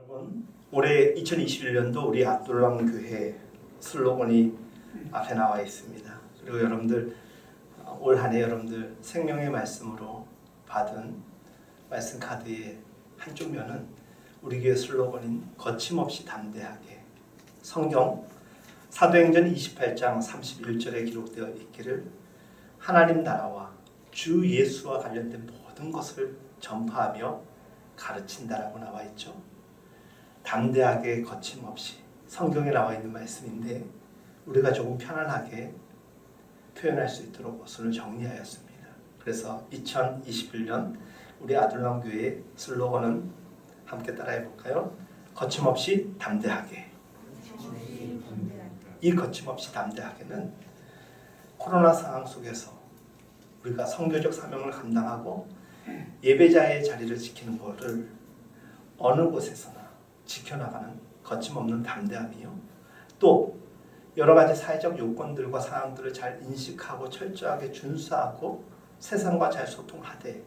여러분, 올해 2021년도 우리 압둘람 교회 슬로건이 앞에 나와 있습니다. 그리고 여러분들 올 한 해 여러분들 생명의 말씀으로 받은 말씀 카드의 한쪽 면은 우리 교회 슬로건인 거침없이 담대하게, 성경 사도행전 28장 31절에 기록되어 있기를 하나님 나라와 주 예수와 관련된 모든 것을 전파하며 가르친다라고 나와 있죠. 담대하게 거침없이 성경에 나와 있는 말씀인데 우리가 조금 편안하게 표현할 수 있도록 것을 정리하였습니다. 그래서 2021년 우리 아둘람 교회의 슬로건은 함께 따라해 볼까요? 거침없이 담대하게. 이 거침없이 담대하게는 코로나 상황 속에서 우리가 선교적 사명을 감당하고 예배자의 자리를 지키는 것을 어느 곳에서나 지켜나가는 거침없는 담대함이요. 또 여러 가지 사회적 요건들과 상황들을 잘 인식하고 철저하게 준수하고 세상과 잘 소통하되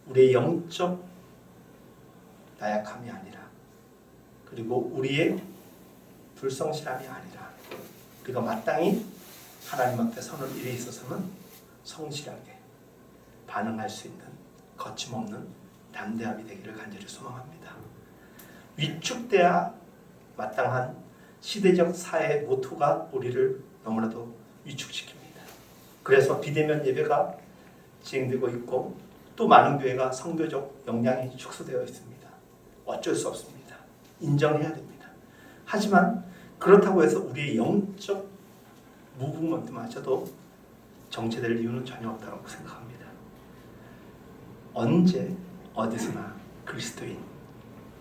우리의 영적 나약함이 아니라 그리고 우리의 불성실함이 아니라 우리가 마땅히 하나님 앞에 서는 일에 있어서는 성실하게 반응할 수 있는 거침없는 담대함이 되기를 간절히 소망합니다. 위축돼야 마땅한 시대적 사회 모토가 우리를 너무나도 위축시킵니다. 그래서 비대면 예배가 진행되고 있고 또 많은 교회가 선교적 역량이 축소되어 있습니다. 어쩔 수 없습니다. 인정해야 됩니다. 하지만 그렇다고 해서 우리의 영적 무브먼트마저도 정체될 이유는 전혀 없다고 생각합니다. 언제 어디서나 그리스도인,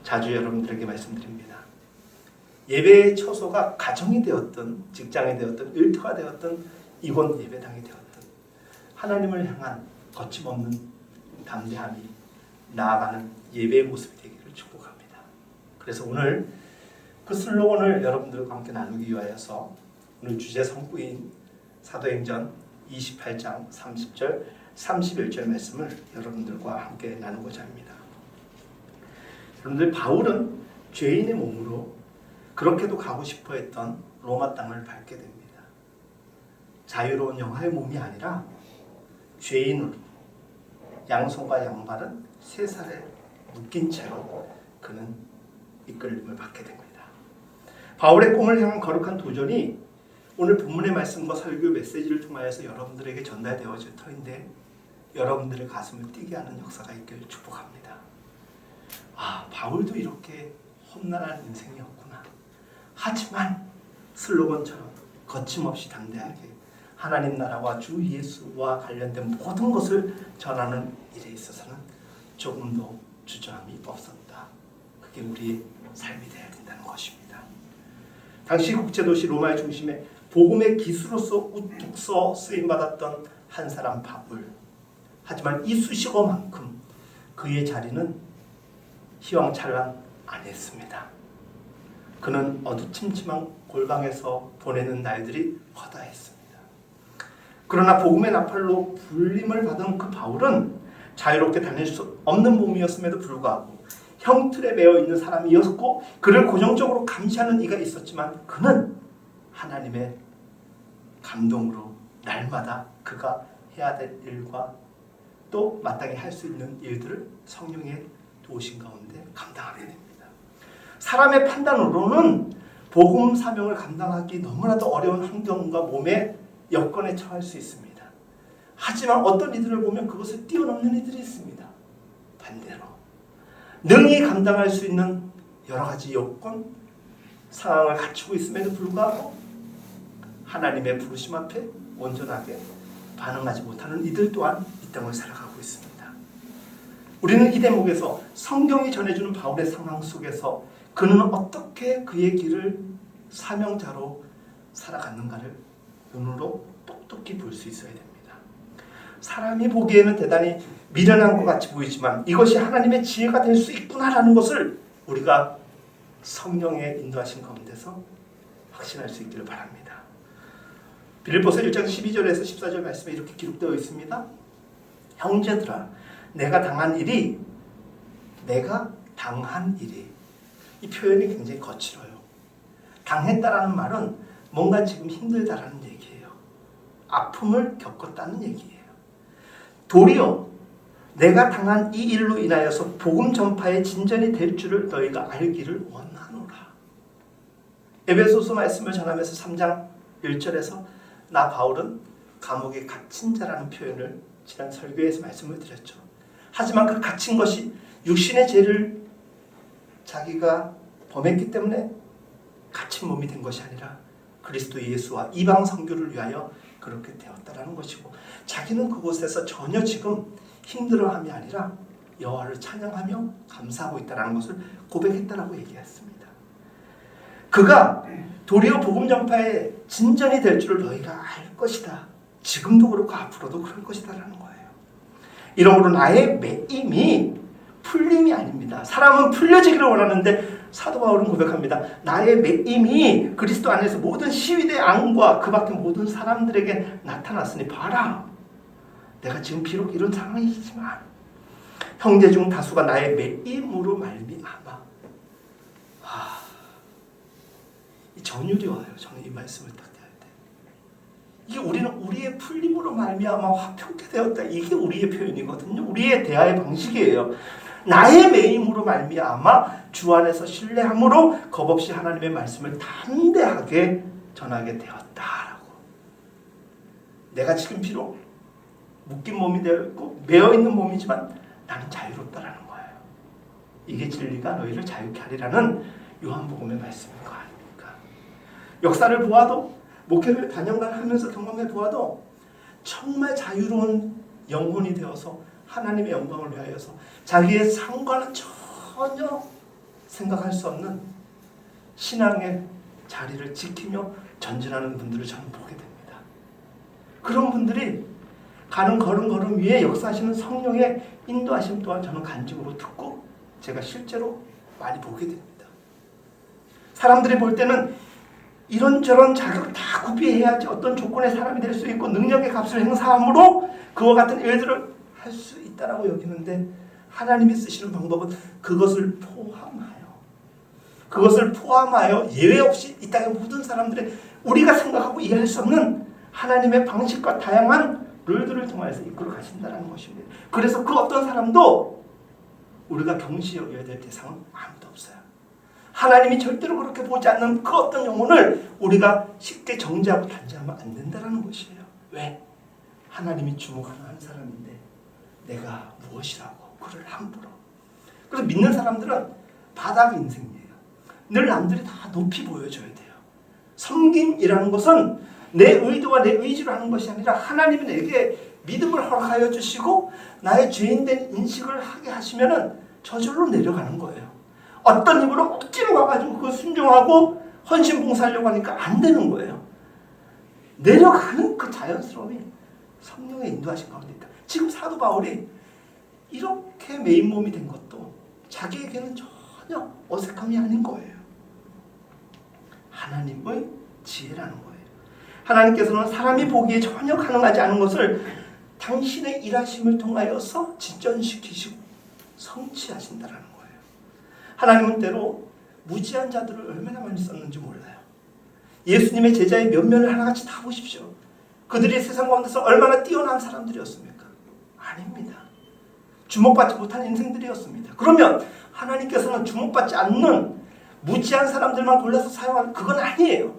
자주 여러분들에게 말씀드립니다. 예배의 처소가 가정이 되었든 직장이 되었든 일터가 되었든 이곳 예배당이 되었든 하나님을 향한 거침없는 담대함이 나아가는 예배의 모습이 되기를 축복합니다. 그래서 오늘 그 슬로건을 여러분들과 함께 나누기 위하여서 오늘 주제 성구인 사도행전 28장 30절 31절 말씀을 여러분들과 함께 나누고자 합니다. 여러분들, 바울은 죄인의 몸으로 그렇게도 가고 싶어 했던 로마 땅을 밟게 됩니다. 자유로운 영화의 몸이 아니라 죄인으로 양손과 양발은 쇠살에 묶인 채로 그는 이끌림을 받게 됩니다. 바울의 꿈을 향한 거룩한 도전이 오늘 본문의 말씀과 설교 메시지를 통하여서 여러분들에게 전달되어질 터인데 여러분들의 가슴을 뛰게 하는 역사가 있기를 축복합니다. 바울도 이렇게 험난한 인생이었구나. 하지만 슬로건처럼 거침없이 담대하게 하나님 나라와 주 예수와 관련된 모든 것을 전하는 일에 있어서는 조금도 주저함이 없었다. 그게 우리의 삶이 되어야 된다는 것입니다. 당시 국제도시 로마의 중심에 복음의 기수로서 우뚝 서 쓰임받았던 한 사람 바울. 하지만 이 수식어만큼 그의 자리는 희왕찬란 아니었습니다. 그는 어두침침한 골방에서 보내는 날들이 허다했습니다. 그러나 복음의 나팔로 불림을 받은 그 바울은 자유롭게 다닐 수 없는 몸이었음에도 불구하고 형틀에 매여 있는 사람이었고 그를 고정적으로 감시하는 이가 있었지만 그는 하나님의 감동으로 날마다 그가 해야 될 일과 또 마땅히 할 수 있는 일들을 성령의 도우신 가운데 감당하게 됩니다. 사람의 판단으로는 복음 사명을 감당하기 너무나도 어려운 환경과 몸의 여건에 처할 수 있습니다. 하지만 어떤 이들을 보면 그것을 뛰어넘는 이들이 있습니다. 반대로 능히 감당할 수 있는 여러 가지 여건, 상황을 갖추고 있음에도 불구하고 하나님의 부르심 앞에 온전하게 반응하지 못하는 이들 또한 이 땅을 살아가고 있습니다. 우리는 이 대목에서 성경이 전해주는 바울의 상황 속에서 그는 어떻게 그의 길을 사명자로 살아갔는가를 눈으로 똑똑히 볼 수 있어야 됩니다. 사람이 보기에는 대단히 미련한 것 같이 보이지만 이것이 하나님의 지혜가 될 수 있구나라는 것을 우리가 성령의 인도하신 가운데서 확신할 수 있기를 바랍니다. 빌립보서 1장 12절에서 14절 말씀에 이렇게 기록되어 있습니다. 형제들아, 내가 당한 일이 이 표현이 굉장히 거칠어요. 당했다라는 말은 뭔가 지금 힘들다라는 얘기예요. 아픔을 겪었다는 얘기예요. 도리어 내가 당한 이 일로 인하여서 복음 전파의 진전이 될 줄을 너희가 알기를 원하노라. 에베소서 말씀을 전하면서 3장 1절에서 나 바울은 감옥에 갇힌 자라는 표현을 지난 설교에서 말씀을 드렸죠. 하지만 그 갇힌 것이 육신의 죄를 자기가 범했기 때문에 갇힌 몸이 된 것이 아니라 그리스도 예수와 이방 선교를 위하여 그렇게 되었다라는 것이고, 자기는 그곳에서 전혀 지금 힘들어함이 아니라 여호와를 찬양하며 감사하고 있다는 것을 고백했다라고 얘기했습니다. 그가 도리어 복음 전파의 진전이 될 줄을 너희가 알 것이다. 지금도 그렇고 앞으로도 그럴 것이다라는 거예요. 이러므로 나의 매임이 풀림이 아닙니다. 사람은 풀려지기를 원하는데 사도 바울은 고백합니다. 나의 매임이 그리스도 안에서 모든 시위대 왕과 그 밖의 모든 사람들에게 나타났으니 봐라. 내가 지금 비록 이런 상황이지만 형제 중 다수가 나의 매임으로 말미암아. 이 전율이 와요. 저는 이 말씀을 딱 해야 돼. 이게 우리는 우리의 풀림으로 말미암아 화평케 되었다. 이게 우리의 표현이거든요. 우리의 대화의 방식이에요. 나의 매임으로 말미암아 주 안에서 신뢰함으로 겁없이 하나님의 말씀을 담대하게 전하게 되었다라고. 내가 지금 비록 묶인 몸이 되어 있고 매어 있는 몸이지만 나는 자유롭다라는 거예요. 이게 진리가 너희를 자유케 하리라는 요한복음의 말씀인 거 아닙니까? 역사를 보아도, 목회를 단연간 하면서 경험해 보아도 정말 자유로운 영혼이 되어서 하나님의 영광을 위하여서 자기의 상관은 전혀 생각할 수 없는 신앙의 자리를 지키며 전진하는 분들을 저는 보게 됩니다. 그런 분들이 가는 걸음 위에 역사하시는 성령의 인도하심 또한 저는 간증으로 듣고 제가 실제로 많이 보게 됩니다. 사람들이 볼 때는 이런저런 자격 다 구비해야지 어떤 조건의 사람이 될 수 있고 능력의 값을 행사함으로 그와 같은 일들을 할 수 있다라고 여기는데, 하나님이 쓰시는 방법은 그것을 포함하여 예외 없이 이 땅의 모든 사람들의 우리가 생각하고 이해할 수 없는 하나님의 방식과 다양한 룰들을 통해서 이끌어 가신다는 것입니다. 그래서 그 어떤 사람도 우리가 경시 여겨야 될 대상은 아무도 없어요. 하나님이 절대로 그렇게 보지 않는 그 어떤 영혼을 우리가 쉽게 정죄하고 단죄하면 안 된다는 것이에요. 왜? 하나님이 주목하는 한 사람인데 내가 무엇이라고 그를 함부로. 그래서 믿는 사람들은 바닥 인생이에요. 늘 남들이 다 높이 보여줘야 돼요. 섬김이라는 것은 내 의도와 내 의지로 하는 것이 아니라 하나님이 내게 믿음을 허락하여 주시고 나의 죄인된 인식을 하게 하시면은 저절로 내려가는 거예요. 어떤 힘으로 억지로 가가지고 그거 순종하고 헌신봉사하려고 하니까 안 되는 거예요. 내려가는 그 자연스러움이 성령의 인도하신 가운데 있다. 지금 사도 바울이 이렇게 메인 몸이 된 것도 자기에게는 전혀 어색함이 아닌 거예요. 하나님의 지혜라는 거예요. 하나님께서는 사람이 보기에 전혀 가능하지 않은 것을 당신의 일하심을 통하여서 진전시키시고 성취하신다는 거예요. 하나님은 때로 무지한 자들을 얼마나 많이 썼는지 몰라요. 예수님의 제자의 면면을 하나같이 다 보십시오. 그들이 세상 가운데서 얼마나 뛰어난 사람들이었습니까? 아닙니다. 주목받지 못한 인생들이었습니다. 그러면 하나님께서는 주목받지 않는 무지한 사람들만 골라서 사용하는 그건 아니에요.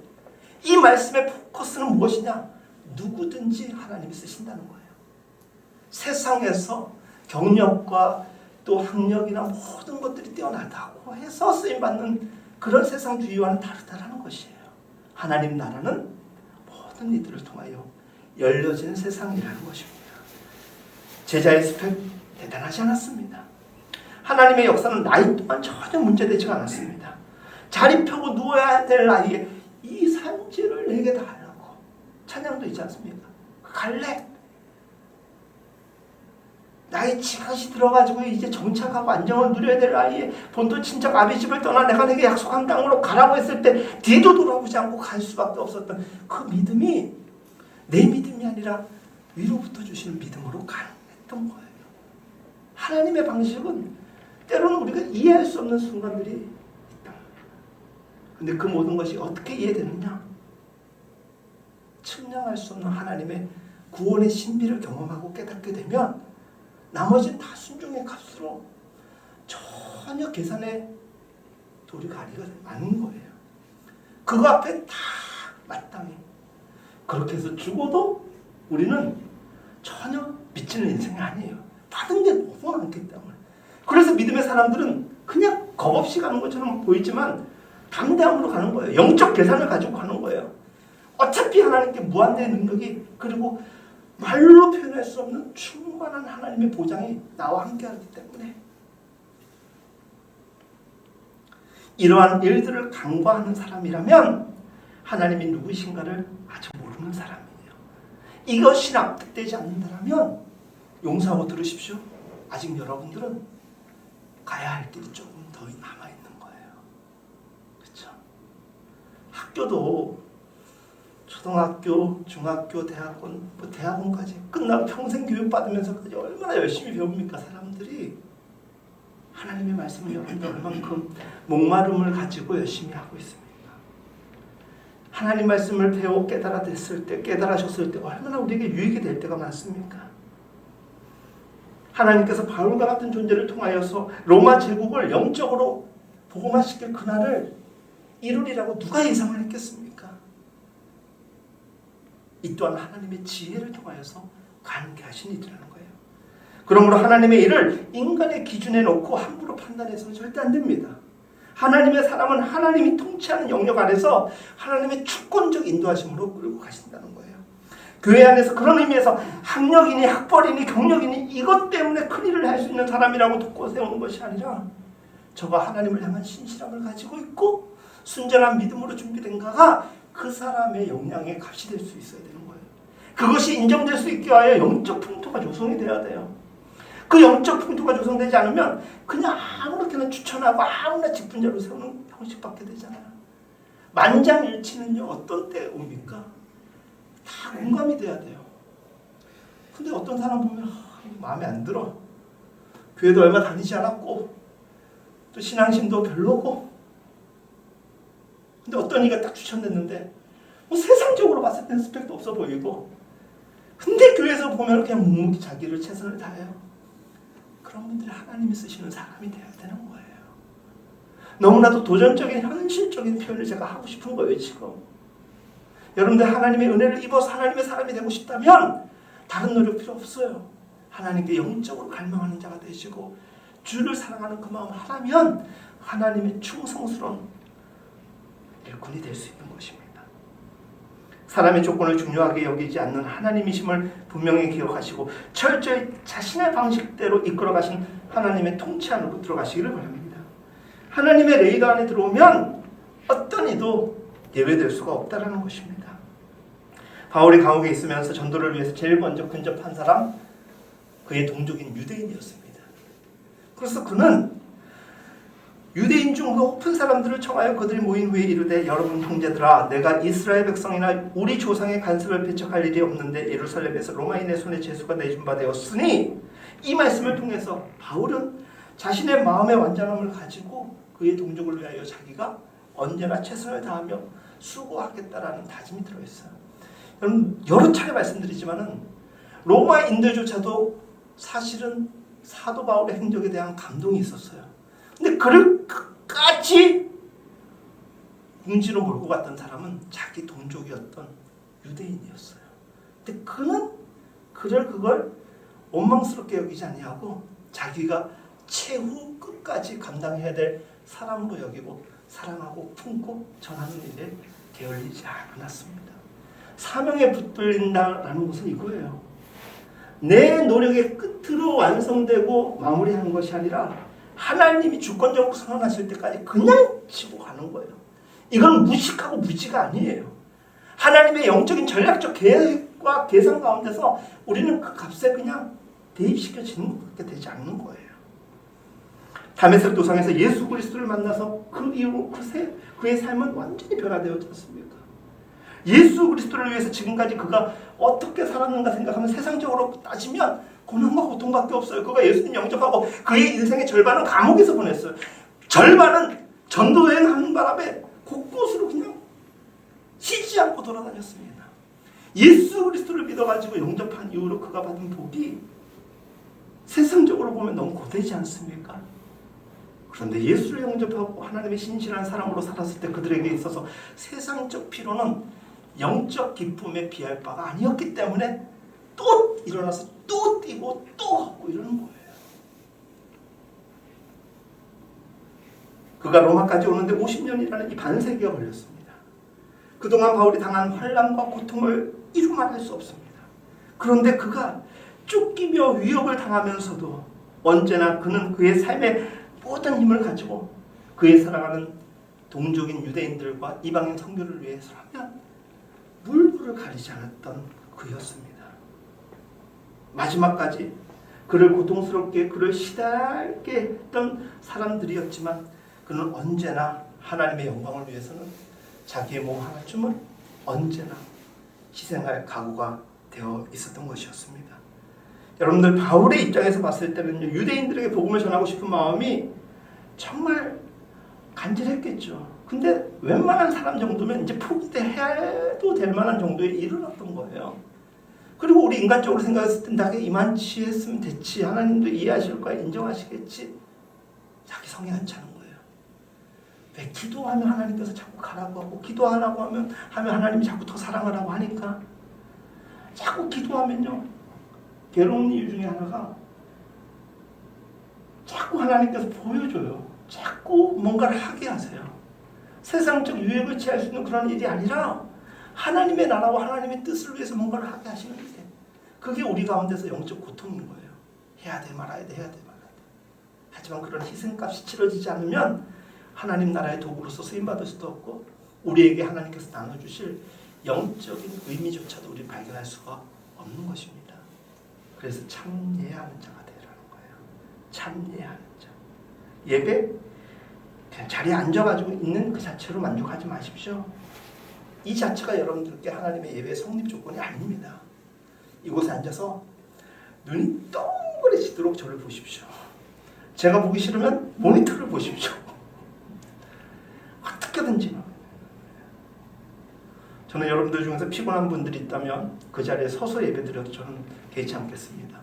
이 말씀의 포커스는 무엇이냐? 누구든지 하나님이 쓰신다는 거예요. 세상에서 경력과 또 학력이나 모든 것들이 뛰어나다고 해서 쓰임받는 그런 세상 주의와는 다르다라는 것이에요. 하나님 나라는 모든 이들을 통하여 열려진 세상이라는 것입니다. 제자의 스펙 대단하지 않았습니다. 하나님의 역사는 나이 또한 전혀 문제되지 않았습니다. 자리 펴고 누워야 될 나이에 이 산지를 내게 달라고 찬양도 있지 않습니까? 갈래? 나의 지각이 들어가지고 이제 정착하고 안정을 누려야 될 나이에 본토 친척 아비 집을 떠나 내가 내게 약속한 땅으로 가라고 했을 때 뒤도 돌아보지 않고 갈 수밖에 없었던 그 믿음이 내 믿음이 아니라 위로부터 주시는 믿음으로 가능했던 거예요. 하나님의 방식은 때로는 우리가 이해할 수 없는 순간들이 있단 근데 그 모든 것이 어떻게 이해되느냐? 측량할 수 없는 하나님의 구원의 신비를 경험하고 깨닫게 되면 나머지는 다 순종의 값으로 전혀 계산의 도리가 아닌 거예요. 그거 앞에 다 마땅해. 그렇게 해서 죽어도 우리는 전혀 미치는 인생이 아니에요. 받은 게 너무 많기 때문에. 그래서 믿음의 사람들은 그냥 겁없이 가는 것처럼 보이지만 담대함으로 가는 거예요. 영적 계산을 가지고 가는 거예요. 어차피 하나님께 무한대의 능력이, 그리고 말로 표현할 수 없는 충만한 하나님의 보장이 나와 함께하기 때문에 이러한 일들을 간과하는 사람이라면 하나님이 누구신가를 아직 모르는 사람이에요. 이것이 납득되지 않는다면 용서하고 들으십시오. 아직 여러분들은 가야 할 길이 조금 더 남아있는 거예요. 그렇죠? 학교도 초등학교, 중학교, 대학원, 대학원까지 끝나고 평생 교육받으면서까지 얼마나 열심히 배웁니까? 사람들이 하나님의 말씀을 여러분들 얼만큼 목마름을 가지고 열심히 하고 있습니다. 하나님 말씀을 배워 깨달으셨을 때 얼마나 우리에게 유익이 될 때가 많습니까? 하나님께서 바울과 같은 존재를 통하여서 로마 제국을 영적으로 복음화시킬 그날을 이루리라고 누가 예상을 했겠습니까? 이 또한 하나님의 지혜를 통하여서 가능케 하신 일이라는 거예요. 그러므로 하나님의 일을 인간의 기준에 놓고 함부로 판단해서는 절대 안 됩니다. 하나님의 사람은 하나님이 통치하는 영역 안에서 하나님의 주권적 인도하심으로 끌고 가신다는 거예요. 교회 안에서 그런 의미에서 학력이니 학벌이니 경력이니 이것 때문에 큰 일을 할 수 있는 사람이라고 돕고 세우는 것이 아니라 저가 하나님을 향한 신실함을 가지고 있고 순전한 믿음으로 준비된가가 그 사람의 역량의 값이 될 수 있어야 되는 거예요. 그것이 인정될 수 있게 하여 영적 풍토가 조성이 돼야 돼요. 그 영적 풍토가 조성되지 않으면 그냥 아무렇게나 추천하고 아무나 직분자로 세우는 형식밖에 되잖아요. 만장일치는요 어떤 때 옵니까? 다 공감이 돼야 돼요. 근데 어떤 사람 보면 마음에 안 들어. 교회도 얼마 다니지 않았고 또 신앙심도 별로고, 근데 어떤 이가 딱 추천됐는데 뭐 세상적으로 봤을 때는 스펙도 없어 보이고, 근데 교회에서 보면 그냥 묵묵히 자기를 최선을 다해요. 그런 분들이 하나님이 쓰시는 사람이 돼야 되는 거예요. 너무나도 도전적인 현실적인 표현을 제가 하고 싶은 거예요. 지금 여러분들 하나님의 은혜를 입어서 하나님의 사람이 되고 싶다면 다른 노력 필요 없어요. 하나님께 영적으로 갈망하는 자가 되시고 주를 사랑하는 그 마음을 하라면 하나님의 충성스러운 일꾼이 될 수 있는 것입니다. 사람의 조건을 중요하게 여기지 않는 하나님이심을 분명히 기억하시고 철저히 자신의 방식대로 이끌어가신 하나님의 통치 안으로 들어가시기를 바랍니다. 하나님의 레이더 안에 들어오면 어떤 이도 예외될 수가 없다는 것입니다. 바울이 감옥에 있으면서 전도를 위해서 제일 먼저 근접한 사람, 그의 동족인 유대인이었습니다. 그래서 그는 유대인 중 높은 사람들을 청하여 그들이 모인 후에 이르되, 여러분 형제들아, 내가 이스라엘 백성이나 우리 조상의 간섭을 배척할 일이 없는데 예루살렘에서 로마인의 손에 제수가 내준 바 되었으니, 이 말씀을 통해서 바울은 자신의 마음의 완전함을 가지고 그의 동족을 위하여 자기가 언제나 최선을 다하며 수고하겠다라는 다짐이 들어있어요. 여러분 여러 차례 말씀드리지만은 로마인들조차도 사실은 사도 바울의 행적에 대한 감동이 있었어요. 근데 그를 끝까지 궁지로 몰고 갔던 사람은 자기 동족이었던 유대인이었어요. 근데 그는 그걸 원망스럽게 여기지 아니하고 자기가 최후 끝까지 감당해야 될 사람으로 여기고 사랑하고 품고 전하는 일에 게을리지 않았습니다. 사명에 붙들린다라는 것은 이거예요. 내 노력의 끝으로 완성되고 마무리하는 것이 아니라 하나님이 주권적으로 선언하실 때까지 그냥 치고 가는 거예요. 이건 무식하고 무지가 아니에요. 하나님의 영적인 전략적 계획과 계산 가운데서 우리는 그 값에 그냥 대입시켜지는 것밖에 되지 않는 거예요. 다메섹 도상에서 예수 그리스도를 만나서 그 이후로 그의 삶은 완전히 변화되었지 않습니까? 예수 그리스도를 위해서 지금까지 그가 어떻게 살았는가 생각하면 세상적으로 따지면 고난과 고통밖에 없어요. 그가 예수님 영접하고 그의 인생의 절반은 감옥에서 보냈어요. 절반은 전도여행 하는 바람에 곳곳으로 그냥 쉬지 않고 돌아다녔습니다. 예수 그리스도를 믿어가지고 영접한 이후로 그가 받은 복이 세상적으로 보면 너무 고되지 않습니까? 그런데 예수를 영접하고 하나님의 신실한 사람으로 살았을 때 그들에게 있어서 세상적 피로는 영적 기쁨에 비할 바가 아니었기 때문에 또 일어나서 또 뛰고 또 하고 이러는 거예요. 그가 로마까지 오는데 50년이라는 이 반세기가 걸렸습니다. 그동안 바울이 당한 환난과 고통을 이루 말할 수 없습니다. 그런데 그가 쫓기며 위협을 당하면서도 언제나 그는 그의 삶의 모든 힘을 가지고 그의 사랑하는 동족인 유대인들과 이방인 선교를 위해서라면 물불을 가리지 않았던 그였습니다. 마지막까지 그를 고통스럽게 그를 시달게 했던 사람들이었지만 그는 언제나 하나님의 영광을 위해서는 자기의 몸 하나쯤은 언제나 희생할 각오가 되어 있었던 것이었습니다. 여러분들 바울의 입장에서 봤을 때는 유대인들에게 복음을 전하고 싶은 마음이 정말 간절했겠죠. 근데 웬만한 사람 정도면 이제 포기해도 될 만한 정도에 이르렀던 거예요. 그리고 우리 인간적으로 생각했을 때 나게 이만치 했으면 됐지. 하나님도 이해하실 거야. 인정하시겠지. 자기 성에 안 차는 거예요. 왜 기도하면 하나님께서 자꾸 가라고 하고 기도하라고 하면 하나님이 자꾸 더 사랑하라고 하니까 자꾸 기도하면요. 괴로운 이유 중에 하나가 자꾸 하나님께서 보여줘요. 자꾸 뭔가를 하게 하세요. 세상적 유익을 취할 수 있는 그런 일이 아니라 하나님의 나라와 하나님의 뜻을 위해서 뭔가를 하게 하시는데 그게 우리 가운데서 영적 고통인 거예요. 해야 돼 말아야 돼 해야 돼 말아야 돼. 하지만 그런 희생값이 치러지지 않으면 하나님 나라의 도구로서 쓰임받을 수도 없고 우리에게 하나님께서 나눠주실 영적인 의미조차도 우리 발견할 수가 없는 것입니다. 그래서 참예하는 자가 되라는 거예요. 참예하는 자. 예배 그냥 자리에 앉아가지고 있는 그 자체로 만족하지 마십시오. 이 자체가 여러분들께 하나님의 예배의 성립 조건이 아닙니다. 이곳에 앉아서 눈이 동그래지도록 저를 보십시오. 제가 보기 싫으면 모니터를 보십시오. 어떻게든지. 저는 여러분들 중에서 피곤한 분들이 있다면 그 자리에 서서 예배드려도 저는 개의치 않겠습니다.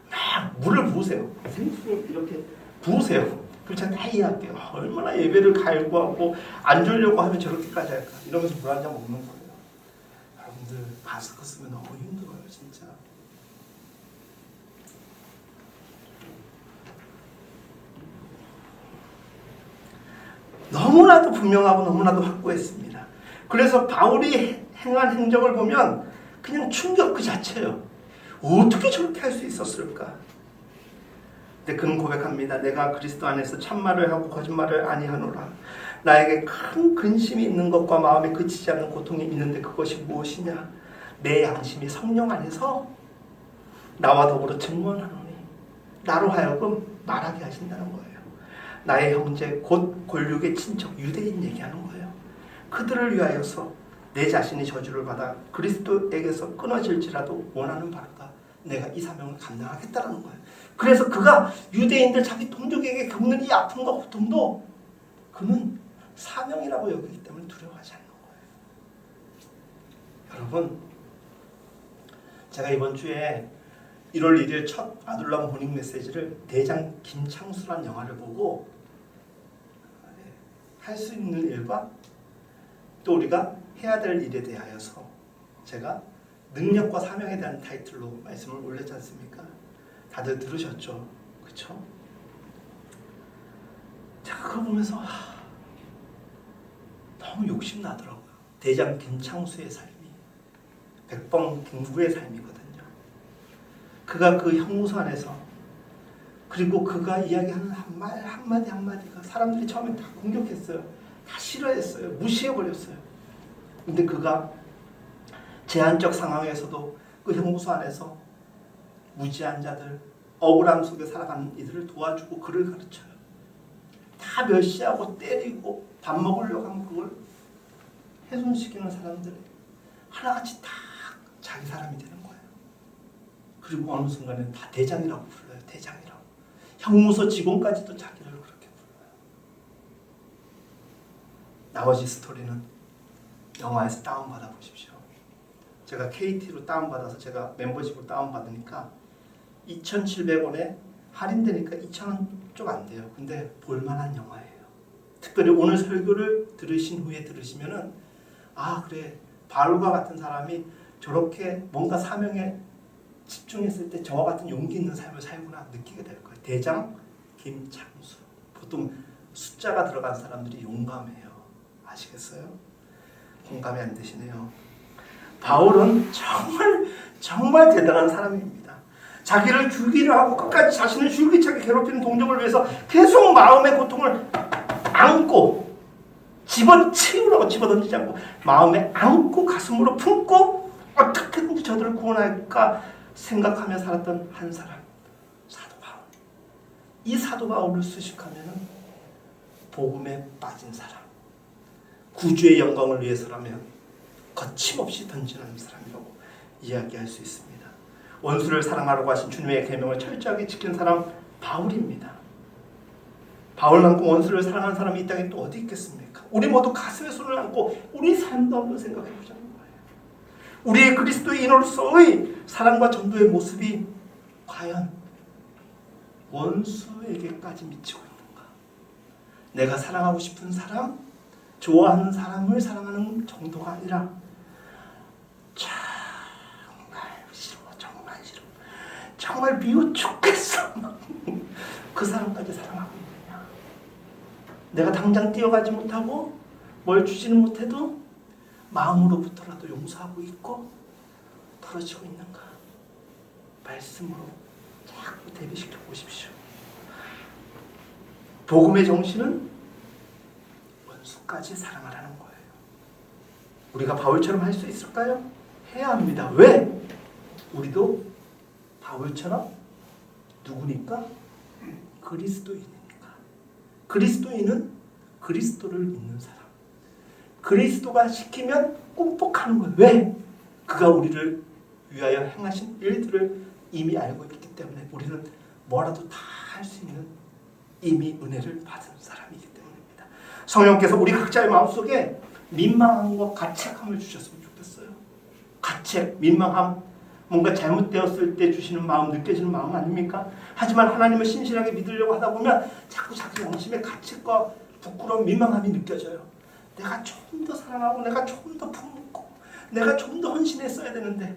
막 물을 부으세요. 생수를 이렇게 부으세요. 그럼 제가 다 이해할게요. 얼마나 예배를 갈구하고 안 졸려고 하면 저렇게까지 할까. 이러면서 물 한 잔 먹는 거예요. 여러분들 마스크 쓰면 너무 힘들어요. 진짜. 너무나도 분명하고 너무나도 확고했습니다. 그래서 바울이 행한 행적을 보면 그냥 충격 그 자체예요. 어떻게 저렇게 할 수 있었을까? 근데 그는 고백합니다. 내가 그리스도 안에서 참말을 하고 거짓말을 아니하노라. 나에게 큰 근심이 있는 것과 마음에 그치지 않는 고통이 있는데 그것이 무엇이냐? 내 양심이 성령 안에서 나와 더불어 증언하노니 나로 하여금 말하게 하신다는 거예요. 나의 형제 곧 골육의 친척 유대인 얘기하는 거예요. 그들을 위하여서 내 자신이 저주를 받아 그리스도에게서 끊어질지라도 원하는 바로다. 내가 이 사명을 감당하겠다라는 거예요. 그래서 그가 유대인들 자기 동족에게 겪는 이 아픔과 고통도 그는 사명이라고 여기기 때문에 두려워하지 않는 거예요. 여러분, 제가 이번 주에 1월 1일 첫 아둘람 모닝 메시지를 대장 김창수란 영화를 보고 할 수 있는 일과 또 우리가 해야 될 일에 대하여서 제가 능력과 사명에 대한 타이틀로 말씀을 올렸지 않습니까? 다들 들으셨죠? 그렇죠? 제가 그거 보면서 너무 욕심나더라고요. 대장 김창수의 삶이 백범 김구의 삶이거든요. 그가 그 형무소 안에서 그리고 그가 이야기하는 한마디 한마디가 사람들이 처음에 다 공격했어요. 다 싫어했어요. 무시해버렸어요. 근데 그가 제한적 상황에서도 그 형무소 안에서 무지한 자들, 억울함 속에 살아가는 이들을 도와주고 그를 가르쳐요. 다 멸시하고 때리고 밥 먹으려고 하면 그걸 훼손시키는 사람들 하나같이 다 자기 사람이 되는 거예요. 그리고 어느 순간에 다 대장이라고 불러요. 대장이라고. 형무소 직원까지도 자기를 그렇게 불러요. 나머지 스토리는 영화에서 다운받아 보십시오. 제가 KT로 다운받아서 제가 멤버십으로 다운받으니까 2,700원에 할인되니까 2,000원 좀 안 돼요. 근데 볼만한 영화예요. 특별히 오늘 설교를 들으신 후에 들으시면은 아 그래 바울과 같은 사람이 저렇게 뭔가 사명에 집중했을 때 저와 같은 용기 있는 삶을 살구나 느끼게 될 거예요. 대장 김창수. 보통 숫자가 들어간 사람들이 용감해요. 아시겠어요? 공감이 안 되시네요. 바울은 정말 대단한 사람입니다. 자기를 죽이려 하고 끝까지 자신을 줄기차게 괴롭히는 동족을 위해서 계속 마음의 고통을 안고 집어치우라고 집어던지지 않고 마음에 안고 가슴으로 품고 어떻게든지 저들을 구원할까 생각하며 살았던 한 사람, 사도 바울. 이 사도 바울을 수식하면은 복음에 빠진 사람, 구주의 영광을 위해서라면 거침없이 던지는 사람이라고 이야기할 수 있습니다. 원수를 사랑하라고 하신 주님의 계명을 철저하게 지킨 사람 바울입니다. 바울만큼 원수를 사랑하는 사람이 이 땅에 또 어디 있겠습니까? 우리 모두 가슴에 손을 얹고 우리 삶도 한번 생각해 보자는 거예요. 우리의 그리스도인으로서의 사랑과 전도의 모습이 과연 원수에게까지 미치고 있는가? 내가 사랑하고 싶은 사람, 좋아하는 사람을 사랑하는 정도가 아니라 정말 미워 죽겠어. 그 사람까지 사랑하고 있느냐? 내가 당장 뛰어가지 못하고 뭘 주지는 못해도 마음으로부터라도 용서하고 있고 덜어지고 있는가? 말씀으로 자꾸 대비시켜 보십시오. 복음의 정신은 원수까지 사랑하라는 거예요. 우리가 바울처럼 할 수 있을까요? 해야 합니다. 왜? 우리도 바울처럼 누구니까? 그리스도인이니까. 그리스도인은 그리스도를 믿는 사람. 그리스도가 시키면 꿈뻑하는 거예요. 왜? 그가 우리를 위하여 행하신 일들을 이미 알고 있기 때문에 우리는 뭐라도 다 할 수 있는 이미 은혜를 받은 사람이기 때문입니다. 성령께서 우리 각자의 마음속에 민망함과 가책함을 주셨으면 좋겠어요. 가책, 민망함, 뭔가 잘못되었을 때 주시는 마음, 느껴지는 마음 아닙니까? 하지만 하나님을 신실하게 믿으려고 하다 보면 자꾸 자기 양심의 가책과 부끄러움, 민망함이 느껴져요. 내가 좀 더 사랑하고 내가 좀 더 품고 내가 좀 더 헌신했어야 되는데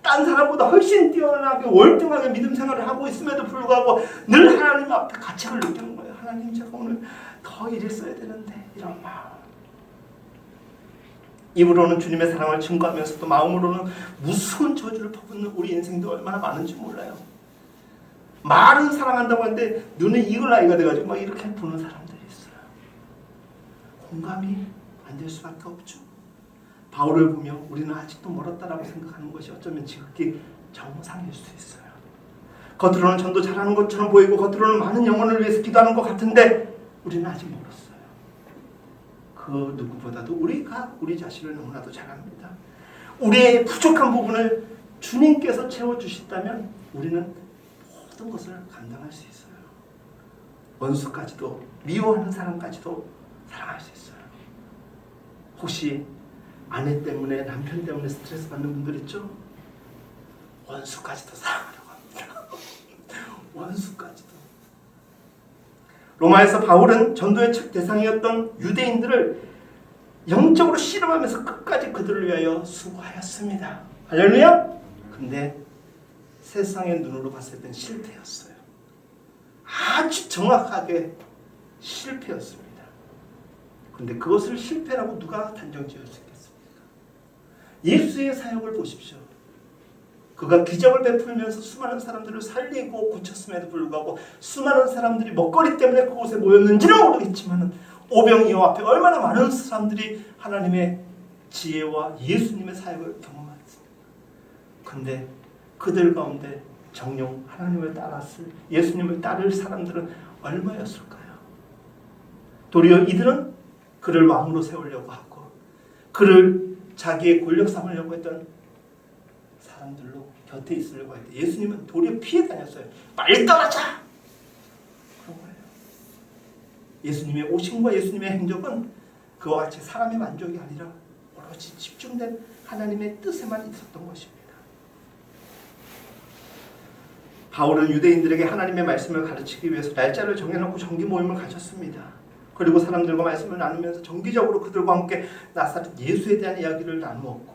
딴 사람보다 훨씬 뛰어나게 월등하게 믿음 생활을 하고 있음에도 불구하고 늘 하나님 앞에 가책을 느끼는 거예요. 하나님 제가 오늘 더 일했어야 되는데 이런 마음. 입으로는 주님의 사랑을 증거하면서도 마음으로는 무서운 저주를 퍼붓는 우리 인생도 얼마나 많은지 몰라요. 말은 사랑한다고 하는데 눈에 익을 나이가 돼가지고 막 이렇게 보는 사람들이 있어요. 공감이 안 될 수밖에 없죠. 바울을 보며 우리는 아직도 멀었다라고 생각하는 것이 어쩌면 지극히 정상일 수 있어요. 겉으로는 전도 잘하는 것처럼 보이고 겉으로는 많은 영혼을 위해서 기도하는 것 같은데 우리는 아직 멀었어요. 그 누구보다도 우리가 우리 자신을 너무나도 잘 압니다. 우리의 부족한 부분을 주님께서 채워주신다면 우리는 모든 것을 감당할 수 있어요. 원수까지도 미워하는 사람까지도 사랑할 수 있어요. 혹시 아내 때문에 남편 때문에 스트레스 받는 분들 있죠? 원수까지도 사랑하려고 합니다. 원수까지도. 로마에서 바울은 전도의 첫 대상이었던 유대인들을 영적으로 씨름하면서 끝까지 그들을 위하여 수고하였습니다. 할렐루야? 근데 세상의 눈으로 봤을 땐 실패였어요. 아주 정확하게 실패였습니다. 그런데 그것을 실패라고 누가 단정 지을 수 있겠습니까? 예수의 사역을 보십시오. 그가 기적을 베풀면서 수많은 사람들을 살리고 고쳤음에도 불구하고 수많은 사람들이 먹거리 때문에 그곳에 모였는지는 모르겠지만 오병이어 앞에 얼마나 많은 사람들이 하나님의 지혜와 예수님의 사역을 경험했습니다. 그런데 그들 가운데 정녕 하나님을 따랐을 예수님을 따를 사람들은 얼마였을까요? 도리어 이들은 그를 왕으로 세우려고 하고 그를 자기의 권력 삼으려고 했던 사람들로 곁에 있으려고 했는데 예수님은 도리어 피해 다녔어요. 빨리 떠나자! 그런 거예요. 예수님의 오심과 예수님의 행적은 그와 같이 사람의 만족이 아니라 오로지 집중된 하나님의 뜻에만 있었던 것입니다. 바울은 유대인들에게 하나님의 말씀을 가르치기 위해서 날짜를 정해놓고 정기 모임을 가졌습니다. 그리고 사람들과 말씀을 나누면서 정기적으로 그들과 함께 나사렛 예수에 대한 이야기를 나누었고,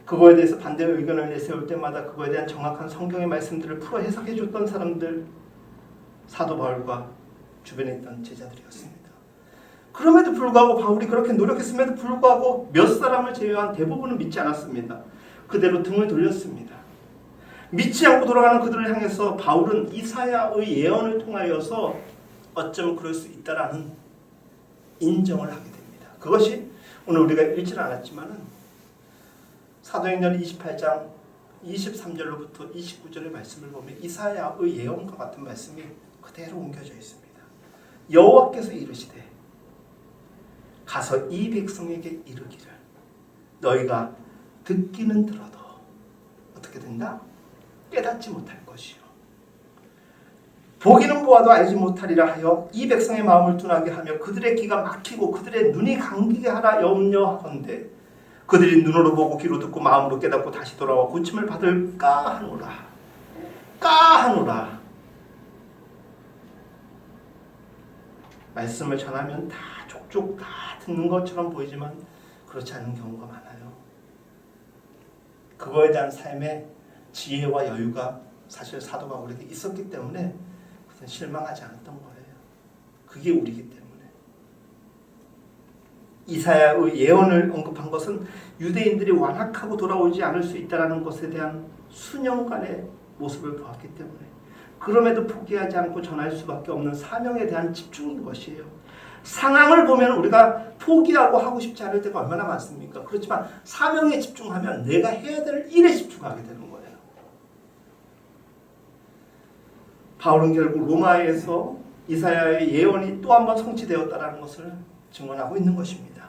그거에 대해서 반대 의견을 내세울 때마다 그거에 대한 정확한 성경의 말씀들을 풀어 해석해 줬던 사람들, 사도 바울과 주변에 있던 제자들이었습니다. 그럼에도 불구하고 바울이 그렇게 노력했음에도 불구하고 몇 사람을 제외한 대부분은 믿지 않았습니다. 그대로 등을 돌렸습니다. 믿지 않고 돌아가는 그들을 향해서 바울은 이사야의 예언을 통하여서 어쩌면 그럴 수 있다라는 인정을 하게 됩니다. 그것이 오늘 우리가 읽지는 않았지만은 사도행전 28장 23절로부터 29절의 말씀을 보면 이사야의 예언과 같은 말씀이 그대로 옮겨져 있습니다. 여호와께서 이르시되 가서 이 백성에게 이르기를 너희가 듣기는 들어도 어떻게 된다? 깨닫지 못할 것이요 보기는 보아도 알지 못하리라 하여 이 백성의 마음을 둔하게 하며 그들의 귀가 막히고 그들의 눈이 감기게 하라 염려하건대 그들이 눈으로 보고 귀로 듣고 마음으로 깨닫고 다시 돌아와 고침을 받을까 하노라. 말씀을 전하면 다 족족 다 듣는 것처럼 보이지만 그렇지 않은 경우가 많아요. 그거에 대한 삶의 지혜와 여유가 사실 사도 바울에게 있었기 때문에 그냥 실망하지 않았던 거예요. 그게 우리이기 때문에. 이사야의 예언을 언급한 것은 유대인들이 완악하고 돌아오지 않을 수 있다는 것에 대한 수년간의 모습을 보았기 때문에 그럼에도 포기하지 않고 전할 수밖에 없는 사명에 대한 집중인 것이에요. 상황을 보면 우리가 포기하고 하고 싶지 않을 때가 얼마나 많습니까? 그렇지만 사명에 집중하면 내가 해야 될 일에 집중하게 되는 거예요. 바울은 결국 로마에서 이사야의 예언이 또 한 번 성취되었다는 것을 증언하고 있는 것입니다.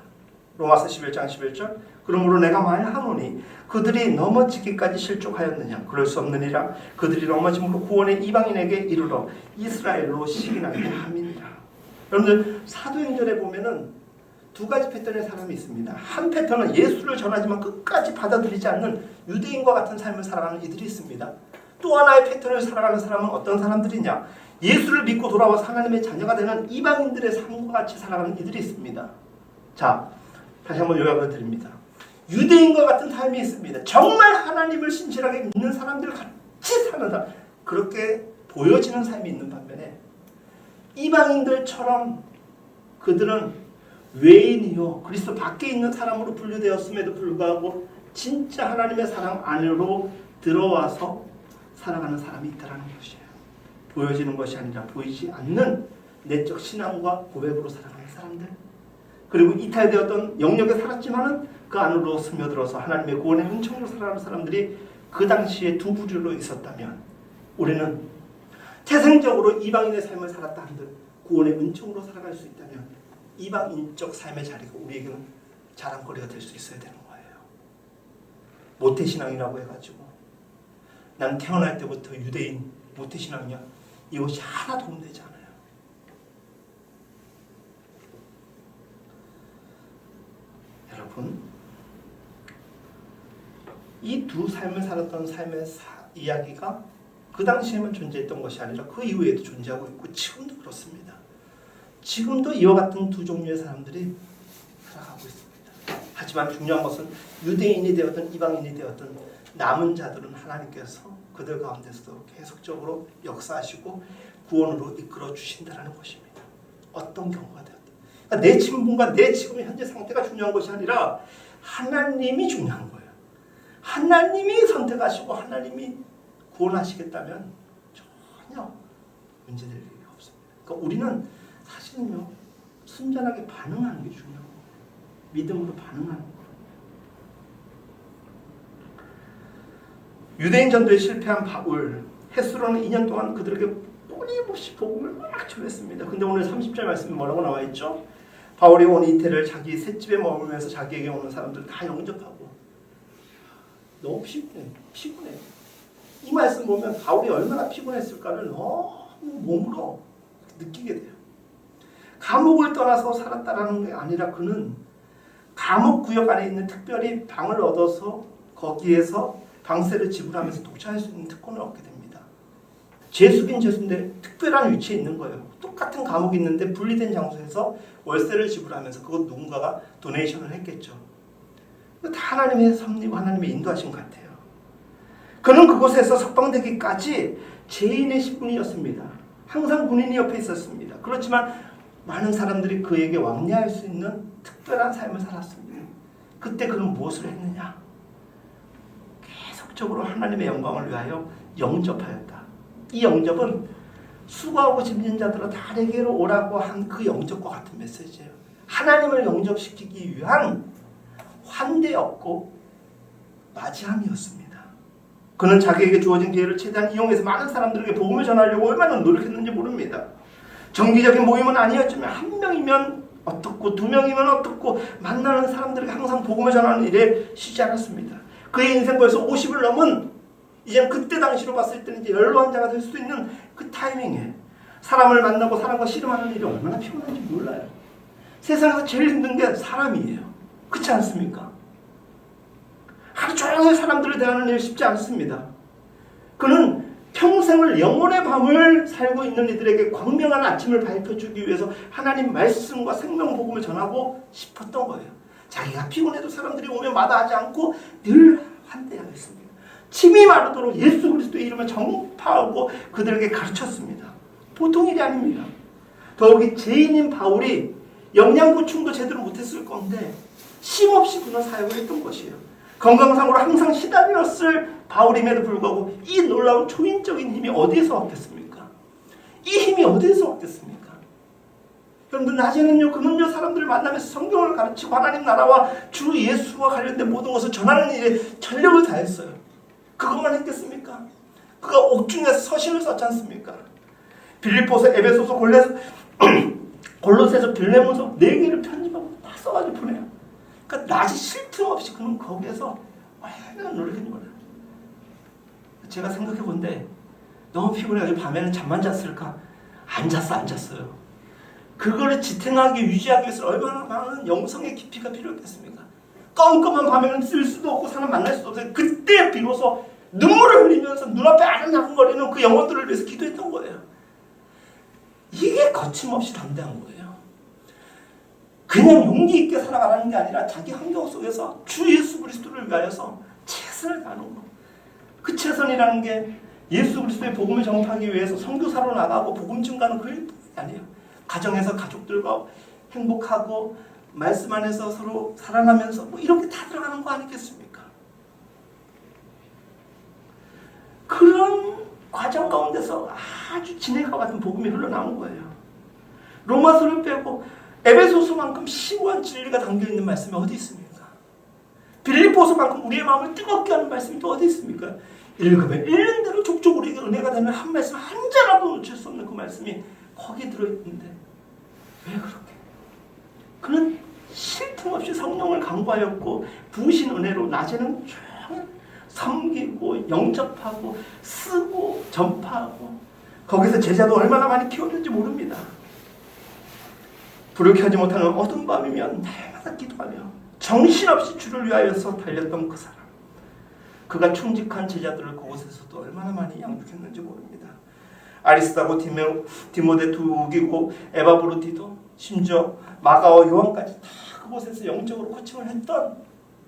로마서 11장 11절 그러므로 내가 말하노니 그들이 넘어지기까지 실족하였느냐 그럴 수 없느니라 그들이 넘어짐으로 구원의 이방인에게 이르러 이스라엘로 시기나게 함이니라. 여러분들 사도행전에 보면은 두 가지 패턴의 사람이 있습니다. 한 패턴은 예수를 전하지만 끝까지 받아들이지 않는 유대인과 같은 삶을 살아가는 이들이 있습니다. 또 하나의 패턴을 살아가는 사람은 어떤 사람들이냐? 예수를 믿고 돌아와서 하나님의 자녀가 되는 이방인들의 삶과 같이 살아가는 이들이 있습니다. 자, 다시 한번 요약을 드립니다. 유대인과 같은 삶이 있습니다. 정말 하나님을 신실하게 믿는 사람들 같이 사는 사람, 그렇게 보여지는 삶이 있는 반면에 이방인들처럼 그들은 외인이요 그리스도 밖에 있는 사람으로 분류되었음에도 불구하고 진짜 하나님의 사랑 안으로 들어와서 살아가는 사람이 있다는 것이에요. 보여지는 것이 아니라 보이지 않는 내적 신앙과 고백으로 살아가는 사람들, 그리고 이탈되었던 영역에 살았지만은 그 안으로 스며들어서 하나님의 구원의 은총으로 살아가는 사람들이 그 당시에 두 부류로 있었다면 우리는 태생적으로 이방인의 삶을 살았다 한들 구원의 은총으로 살아갈 수 있다면 이방인적 삶의 자리가 우리에게는 자랑거리가 될 수 있어야 되는 거예요. 모태신앙이라고 해가지고 난 태어날 때부터 유대인 모태신앙이야 이것이 하나도 도움되지 않아요. 여러분, 이 두 삶을 살았던 삶의 이야기가 그 당시에만 존재했던 것이 아니라 그 이후에도 존재하고 있고 지금도 그렇습니다. 지금도 이와 같은 두 종류의 사람들이 살아가고 있습니다. 하지만 중요한 것은 유대인이 되었든 이방인이 되었든 남은 자들은 하나님께서 그들 가운데서도 계속적으로 역사하시고 구원으로 이끌어 주신다는 것입니다. 어떤 경우가 되었든. 그러니까 내 친분과 내 지금 현재 상태가 중요한 것이 아니라 하나님이 중요한 거예요. 하나님이 선택하시고 하나님이 구원하시겠다면 전혀 문제될 일이 없습니다. 그러니까 우리는 사실은요 순전하게 반응하는 게 중요해요. 믿음으로 반응하는 거예요. 유대인 전도에 실패한 바울, 햇수로는 2년 동안 그들에게 끊임없이 복음을 막 전했습니다. 근데 오늘 30절 말씀에 뭐라고 나와 있죠? 바울이 온 이태를 자기 셋집에 머물면서 자기에게 오는 사람들 다 영접하고 너무 피곤해. 이 말씀 보면 바울이 얼마나 피곤했을까를 너무 몸으로 느끼게 돼요. 감옥을 떠나서 살았다라는 게 아니라 그는 감옥 구역 안에 있는 특별히 방을 얻어서 거기에서 방세를 지불하면서 독차할 수 있는 특권을 얻게 됩니다. 죄수긴 죄수인데 특별한 위치에 있는 거예요. 똑같은 감옥이 있는데 분리된 장소에서 월세를 지불하면서 그것 누군가가 도네이션을 했겠죠. 다 하나님의 섭리고 하나님의 인도하신 것 같아요. 그는 그곳에서 석방되기까지 죄인의 시분이었습니다. 항상 군인이 옆에 있었습니다. 그렇지만 많은 사람들이 그에게 왕래할 수 있는 특별한 삶을 살았습니다. 그때 그는 무엇을 했느냐? 계속적으로 하나님의 영광을 위하여 영접하였다. 이 영접은 수고하고 짐진 자들아 다 내게로 오라고 한 그 영접과 같은 메시지예요. 하나님을 영접시키기 위한 환대였고 맞이함이었습니다. 그는 자기에게 주어진 기회를 최대한 이용해서 많은 사람들에게 복음을 전하려고 얼마나 노력했는지 모릅니다. 정기적인 모임은 아니었지만 한 명이면 어떻고 두 명이면 어떻고 만나는 사람들에게 항상 복음을 전하는 일에 쉬지 않았습니다. 그의 인생 벌써 50을 넘은 이제 그때 당시로 봤을 때는 이제 연로환자가 될 수 있는 그 타이밍에 사람을 만나고 사람과 씨름하는 일이 얼마나 피곤한지 몰라요. 세상에서 제일 힘든 게 사람이에요. 그렇지 않습니까? 하루 종일 사람들을 대하는 일 쉽지 않습니다. 그는 평생을 영혼의 밤을 살고 있는 이들에게 광명한 아침을 밝혀주기 위해서 하나님 말씀과 생명복음을 전하고 싶었던 거예요. 자기가 피곤해도 사람들이 오면 마다하지 않고 늘 환대하겠습니다. 침이 마르도록 예수 그리스도의 이름을 전파하고 그들에게 가르쳤습니다. 보통 일이 아닙니다. 더욱이 죄인인 바울이 영양보충도 제대로 못했을 건데 쉼없이 그는 사역을 했던 것이에요. 건강상으로 항상 시달렸을 바울임에도 불구하고 이 놀라운 초인적인 힘이 어디에서 왔겠습니까? 이 힘이 어디에서 왔겠습니까? 여러분들 낮에는요 그는요 사람들을 만나면서 성경을 가르치고 하나님 나라와 주 예수와 관련된 모든 것을 전하는 일에 전력을 다했어요. 그것만 했겠습니까? 그가 옥중에서 서신을 썼지 않습니까? 빌립보서, 에베소서, 골로새서, 빌레몬서 4개를 편집하고 다 써가지고 보내요. 그러니까 낮이 쉴 틈 없이 그는 거기에서 얼마나 노력했는 거예요. 제가 생각해 본데 너무 피곤해가지고 밤에는 잠만 잤을까? 안 잤어요. 그거를 지탱하기 유지하기 위해서 얼마나 많은 영성의 깊이가 필요했겠습니까? 껌껌한 밤에는 쓸 수도 없고 사람 만날 수도 없어요. 그때 비로소 눈물을 흘리면서 눈앞에 아른아른거리는 그 영혼들을 위해서 기도했던 거예요. 이게 거침없이 담대한 거예요. 그냥 용기 있게 살아가라는 게 아니라 자기 환경 속에서 주 예수 그리스도를 위하여서 최선을 다하는 거. 그 최선이라는 게 예수 그리스도의 복음을 전파하기 위해서 선교사로 나가고 복음 증가하는 그 일뿐이 아니에요. 가정에서 가족들과 행복하고 말씀 안에서 서로 사랑하면서 뭐 이렇게 다 들어가는 거 아니겠습니까? 그런 과정 가운데서 아주 진액과 같은 복음이 흘러나온 거예요. 로마서를 빼고 에베소서만큼 심오한 진리가 담겨있는 말씀이 어디 있습니까? 빌립보서만큼 우리의 마음을 뜨겁게 하는 말씀이 또 어디 있습니까? 읽으면 읽는 대로 족족 우리에게 은혜가 되는 한 말씀 한 자라도 놓칠 수 없는 그 말씀이 거기에 들어있는데 왜 그렇게? 그는 쉴 틈 없이 성령을 강구하였고 부으신 은혜로 낮에는 종일 섬기고 영접하고 쓰고 전파하고 거기서 제자도 얼마나 많이 키웠는지 모릅니다. 불을 켜지 못하는 어두운 밤이면 날마다 기도하며 정신없이 주를 위하여서 달렸던 그 사람. 그가 충직한 제자들을 그곳에서도 얼마나 많이 양육했는지 모릅니다. 아리스다고 디모데 두기고 에바브로디도 심지어 마가와 요한까지 다 그곳에서 영적으로 코칭을 했던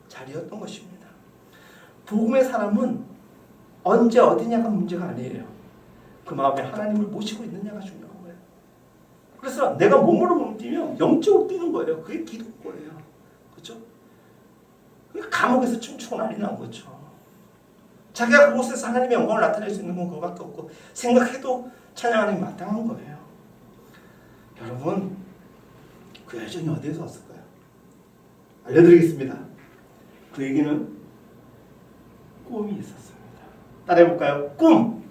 자리였던 것입니다. 복음의 사람은 언제 어디냐가 문제가 아니에요. 그 마음에 하나님을 모시고 있느냐가 중요한 거예요. 그래서 내가 몸으로 움직이면 영적으로 뛰는 거예요. 그게 기도거예요. 그렇죠? 감옥에서 춤추고 난리 난 거죠. 자기가 그곳에서 하나님의 영광을 나타낼 수 있는 건 그거밖에 없고 생각해도 찬양하는 게 마땅한 거예요. 여러분 그 열정이 어디에서 왔을까요? 알려드리겠습니다. 그에게는 꿈이 있었습니다. 따라해볼까요? 꿈!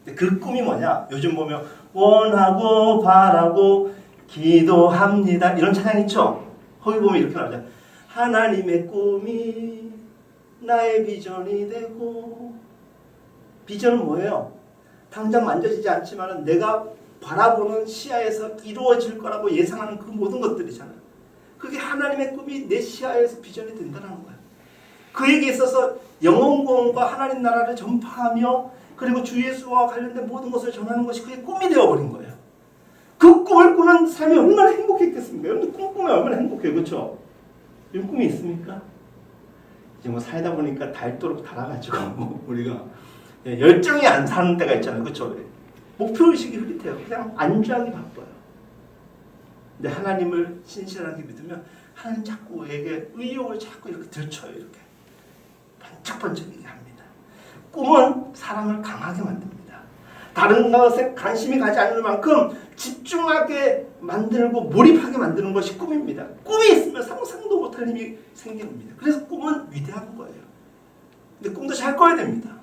그 꿈이 뭐냐? 요즘 보면 원하고 바라고 기도합니다 이런 찬양 있죠? 거기 보면 이렇게 나오죠. 하나님의 꿈이 나의 비전이 되고. 비전은 뭐예요? 당장 만져지지 않지만 내가 바라보는 시야에서 이루어질 거라고 예상하는 그 모든 것들이잖아요. 그게 하나님의 꿈이 내 시야에서 비전이 된다는 거예요. 그에게 있어서 영혼구원과 하나님 나라를 전파하며 그리고 주 예수와 관련된 모든 것을 전하는 것이 그의 꿈이 되어버린 거예요. 그 꿈을 꾸는 삶이 얼마나 행복했겠습니까? 여러분들 꿈 꾸면 얼마나 행복해요. 그렇죠? 이런 꿈이 있습니까? 이제 뭐 살다 보니까 닳도록 달아가지고 우리가 열정이 안 사는 때가 있잖아요. 그렇죠? 목표의식이 흐릿해요. 그냥 안주하기 바빠요. 근데 하나님을 신실하게 믿으면 하나님 자꾸 우리에게 의욕을 자꾸 이렇게 들쳐요. 이렇게 번쩍번쩍이게 합니다. 꿈은 사람을 강하게 만듭니다. 다른 것에 관심이 가지 않을 만큼 집중하게 만들고 몰입하게 만드는 것이 꿈입니다. 꿈이 있으면 상상도 못할 힘이 생깁니다. 그래서 꿈은 위대한 거예요. 근데 꿈도 잘 꿔야 됩니다.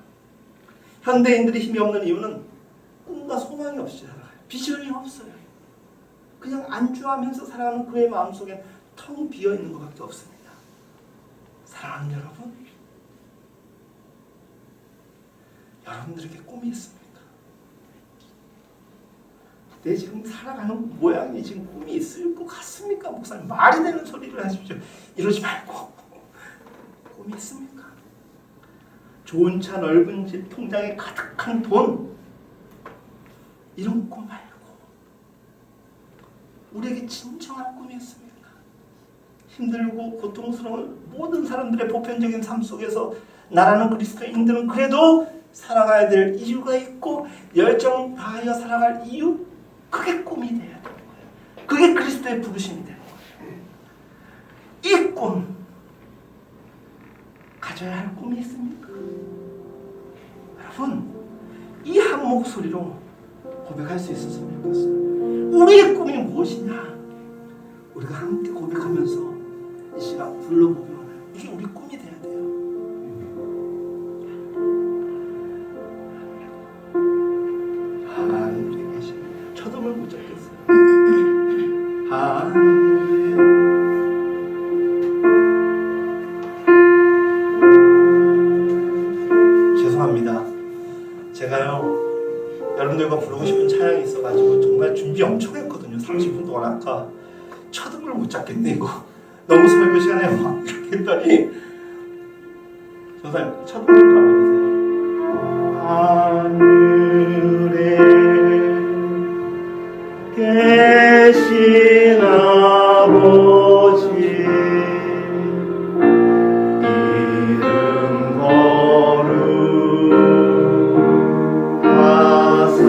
현대인들이 힘이 없는 이유는 꿈과 소망이 없이 살아요. 비전이 없어요. 그냥 안주하면서 살아가는 그의 마음속에 텅 비어있는 것밖에 없습니다. 사랑하는 여러분, 여러분들에게 꿈이 있습니까? 내 지금 살아가는 모양이 지금 꿈이 있을 것 같습니까? 목사님, 말이 되는 소리를 하십시오. 이러지 말고 꿈이 있습니까? 좋은 차, 넓은 집, 통장에 가득한 돈, 이런 꿈 말고 우리에게 진정한 꿈이 있습니까? 힘들고 고통스러운 모든 사람들의 보편적인 삶 속에서 나라는 그리스도인들은 그래도 살아가야 될 이유가 있고 열정 다하여 살아갈 이유, 그게 꿈이 돼야 되는 거예요. 그게 그리스도의 부르심이 되는 거예요. 이 꿈 가져야 할 꿈이 있습니까? 여러분, 이 한 목소리로 고백할 수 있었으면 좋겠어요. 우리의 꿈이 무엇이냐? 우리가 함께 고백하면서 이 시간 불러보면 이게 우리 꿈이 돼야 돼요. 하늘에 계신, 초점을 못 잡겠어요. 하늘에 죄송합니다. 제가요 여러분들과 부르고 싶은 찬양이 있어가지고 정말 준비 엄청 했거든요. 30분 동안. 아까 초점을 못 잡겠네 이거. 너무 설교 시간에 막 이렇게 했더니 선생님 초점을 잡아주세요. 하늘에 계신 아버지 이름 거룩하사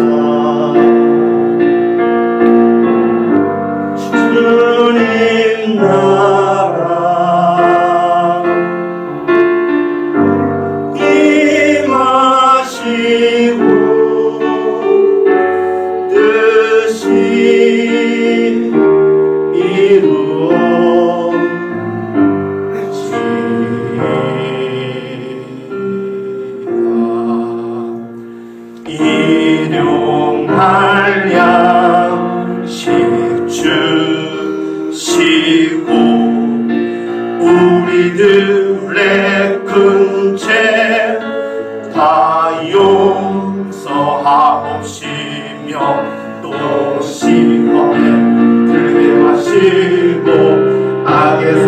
주님 나라 임하시고 뜻이 일용할 양식 주시고 우리들의 큰 죄 다 용서하옵시며 또 시험에 들게 하시고 악에서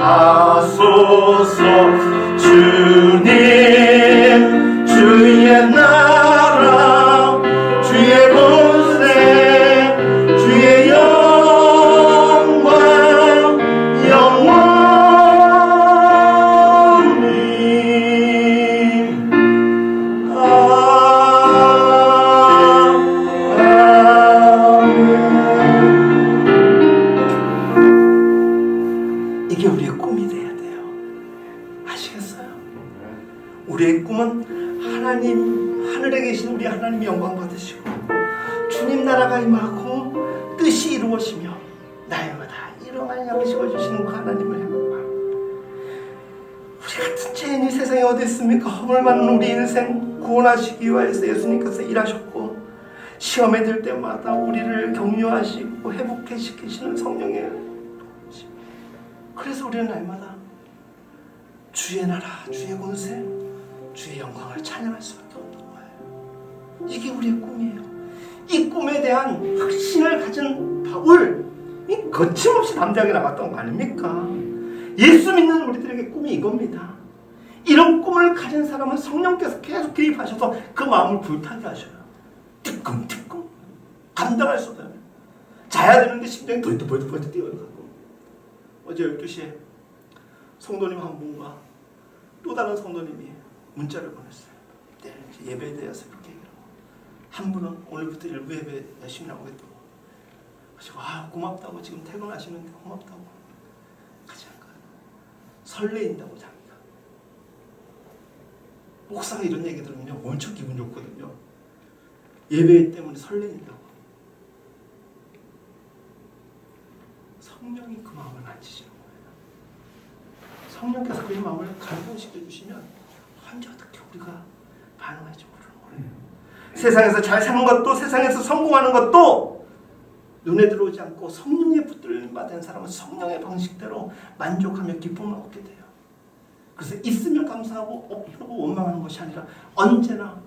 구원하소서. 주님 주의 나라 주의 권세 주의 영광 영원히 아멘. 이게 우리의 꿈이 돼야 돼요. 아시겠어요? 우리의 꿈은 하나님, 하늘에 계신 우리 하나님이 영광 받으시고 주님 나라가 임하고 뜻이 이루어지며 날마다 일용할 양식을 주시는 그 하나님을 향하고 우리 같은 죄인이 세상에 어디 있습니까? 허물 많은 우리 인생 구원하시기 위해서 예수님께서 일하셨고 시험에 들 때마다 우리를 격려하시고 회복시키시는 성령의 그래서 우리는 날마다 주의 나라, 주의 권세, 주의 영광을 찬양할 수밖에 없는 거예요. 이게 우리의 꿈이에요. 이 꿈에 대한 확신을 가진 바울, 거침없이 담대하게 나갔던 거 아닙니까? 예수 믿는 우리들에게 꿈이 이겁니다. 이런 꿈을 가진 사람은 성령께서 계속 개입하셔서 그 마음을 불타게 하셔요. 뜨끔뜨끔 감당할 수 없어요. 자야 되는데 심장이 벌떡벌떡 뛰어요. 어제 12시에 성도님 한 분과 또 다른 성도님이 문자를 보냈어요. 내일 예배에 대해서 이렇게 얘기하고, 한 분은 오늘부터 일부 예배 열심히 나오겠다고. 그래서 와, 고맙다고, 지금 퇴근하시는데 고맙다고 같이 한 거예요. 설레인다고 자기가. 목사가 이런 얘기 들으면 엄청 기분 좋거든요. 예배 때문에 설레인다고. 성령이 그 마음을 만지시는 거예요. 성령께서 그 마음을 감동시켜 주시면 언제 어떻게 우리가 반응할지 모르는 거예요. 세상에서 잘 사는 것도, 세상에서 성공하는 것도 눈에 들어오지 않고 성령의 붙들림 받은 사람은 성령의 방식대로 만족하며 기쁨을 얻게 돼요. 그래서 있으면 감사하고 없고 원망하는 것이 아니라 언제나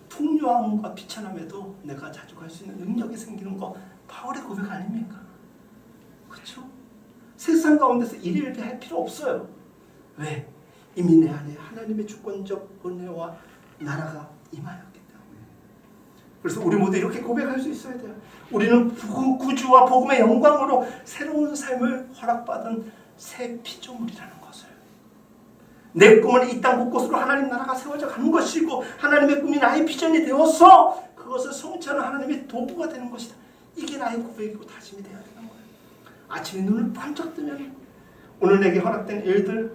풍요함과 비천함에도 내가 자족할 수 있는 능력이 생기는 거, 바울의 고백 아닙니까? 그렇죠? 세상 가운데서 일일비할 필요 없어요. 왜? 이미 내 안에 하나님의 주권적 은혜와 나라가 임하였기 때문에. 그래서 우리 모두 이렇게 고백할 수 있어야 돼요. 우리는 구주와 복음의 영광으로 새로운 삶을 허락받은 새 피조물이라는 것을. 내 꿈은 이 땅 곳곳으로 하나님 나라가 세워져 가는 것이고, 하나님의 꿈이 나의 비전이 되어서 그것을 성취하는 하나님의 도구가 되는 것이다. 이게 나의 고백이고 다짐이 되어야 되는 거예요. 아침에 눈을 번쩍 뜨면 오늘 내게 허락된 일들,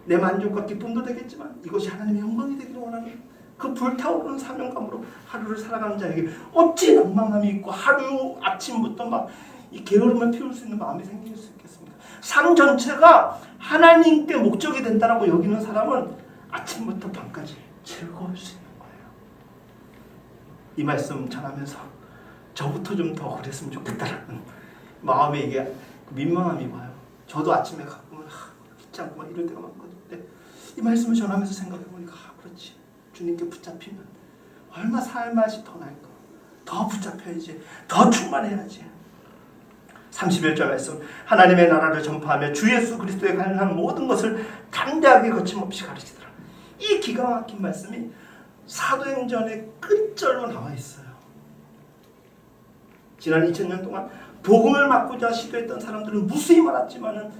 내 만족과 기쁨도 되겠지만 이것이 하나님의 영광이 되기를 원하는 그 불타오르는 사명감으로 하루를 살아가는 자에게 어찌 낭만함이 있고 하루 아침부터 막 이 게으름을 피울 수 있는 마음이 생길 수 있겠습니까? 삶 전체가 하나님께 목적이 된다라고 여기는 사람은 아침부터 밤까지 즐거울 수 있는 거예요. 이 말씀 전하면서 저부터 좀 더 그랬으면 좋겠다라는 마음에 이게 민망함이 와요. 저도 아침에 가끔은 잊지 않고 막 이럴 때가 많거든요. 근데 이 말씀을 전하면서 생각해 보니까 그렇지. 주님께 붙잡히면 얼마 살 맛이 더 날까. 더 붙잡혀야지. 더 충만해야지. 31절 말씀, 하나님의 나라를 전파하며 주 예수 그리스도에 관한 모든 것을 담대하게 거침없이 가르치더라. 이 기가 막힌 말씀이 사도행전의 끝절로 나와 있어요. 지난 2000년 동안 복음을 맡고자 시도했던 사람들은 무수히 많았지만은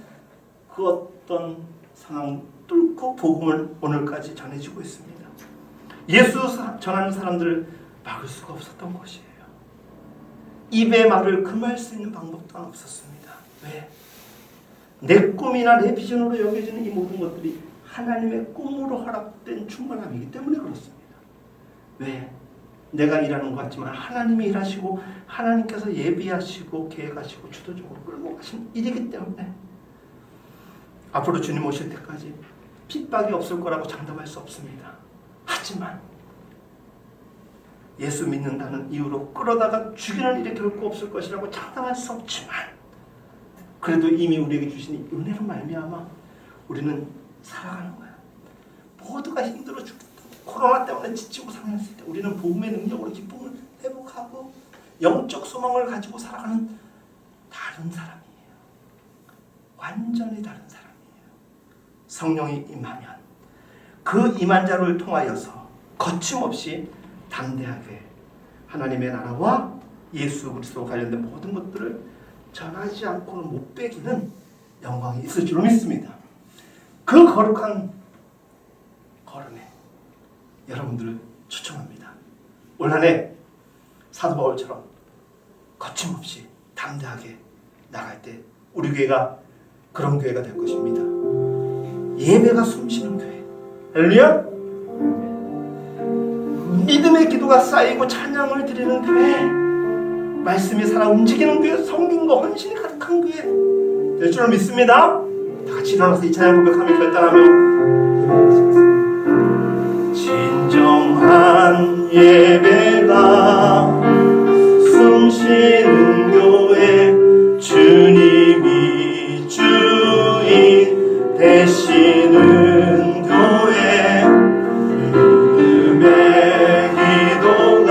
그 어떤 상황 뚫고 복음을 오늘까지 전해지고 있습니다. 예수 전하는 사람들을 막을 수가 없었던 것이에요. 입의 말을 금할 수 있는 방법 또한 없었습니다. 왜? 내 꿈이나 내 비전으로 여겨지는 이 모든 것들이 하나님의 꿈으로 허락된 충만함이기 때문에 그렇습니다. 왜? 내가 일하는 것 같지만 하나님이 일하시고 하나님께서 예비하시고 계획하시고 주도적으로 끌고 가신 일이기 때문에 앞으로 주님 오실 때까지 핍박이 없을 거라고 장담할 수 없습니다. 하지만 예수 믿는다는 이유로 끌어다가 죽이는 일이 결코 없을 것이라고 장담할 수 없지만 그래도 이미 우리에게 주신 이 은혜로 말미암아 우리는 살아가는 거야. 모두가 힘들어 죽겠다. 코로나 때문에 지치고 상했을 때 우리는 복음의 능력으로 기쁨을 회복하고 영적 소망을 가지고 살아가는 다른 사람이에요. 완전히 다른 사람이에요. 성령이 임하면 그 임한 자를 통하여서 거침없이 담대하게 하나님의 나라와 예수 그리스도와 관련된 모든 것들을 전하지 않고는 못 빼기는 영광이 있을 줄로 믿습니다. 그 거룩한 걸음에 여러분들을 추천합니다. 올 한 해 사도 바울처럼 거침없이 담대하게 나갈 때 우리 교회가 그런 교회가 될 것입니다. 예배가 숨쉬는 교회. 할렐루야. 믿음의 기도가 쌓이고 찬양을 드리는 교회, 말씀이 살아 움직이는 교회, 성김과 헌신이 가득한 교회 될 줄로 믿습니다. 다 같이 일어나서 이 찬양 고백하며 결단하며 진정한 예배가 숨쉬는 교회, 주님이 주인 되시는 교회, 믿음의 기도가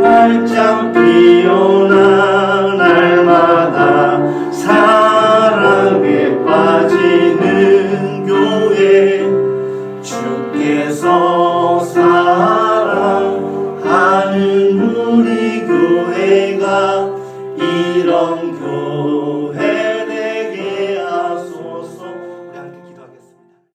활짝 피어나 날마다 사랑에 빠지는 교회, 주께서 사랑하는 우리 교회가